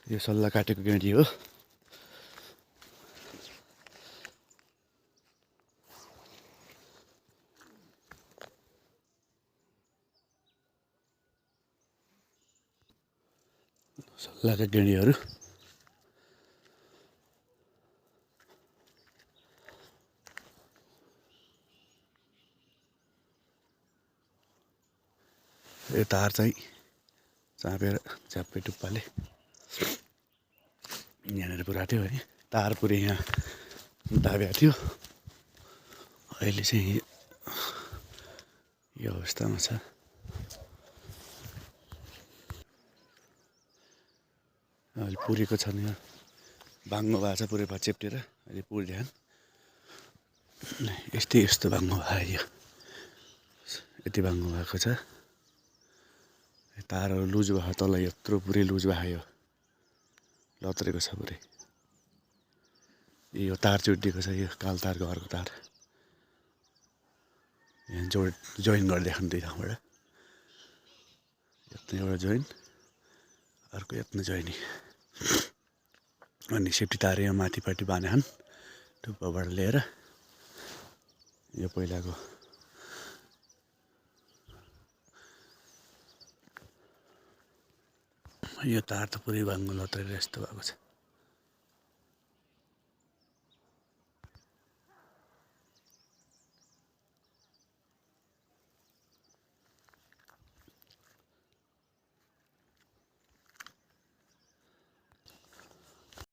यो सल्ला काटेको गेडी हो। सल्लाका गेडीहरू यो तार चाहिँ चापेर झ्याप्पै टुप्पाले यहाँनिर पुऱ्याएको थियो है। तार पुरै यहाँ दाब्याएको थियो। अहिले चाहिँ यो अवस्थामा छ। अहिले पुरेको छ नि, भाङ्गो भएको छ पुरै भयो चेप्टेर। अहिले पुल ध्यान यस्तो भाङ्गो भयो। यो यति भाङ्गो भएको छ। तारहरू लुज भयो, तल यत्रो पुरै लुज भयो। यो लत्रेको छ पुरै। यो तार चुडिएको छ। यो कालो तार घरको तार यहाँ जोइन गरिदिएको दुई ठाउँबाट। यत्रो एउटा जोइन, अर्को यत्रो जोइन। अनि सेफ्टी तार यहाँ माथिपट्टि बाँधेछन् टुप्पाबाट लिएर। यो पहिलाको यो तार त पुरै भाङ्गो लत्रेर यस्तो भएको छ।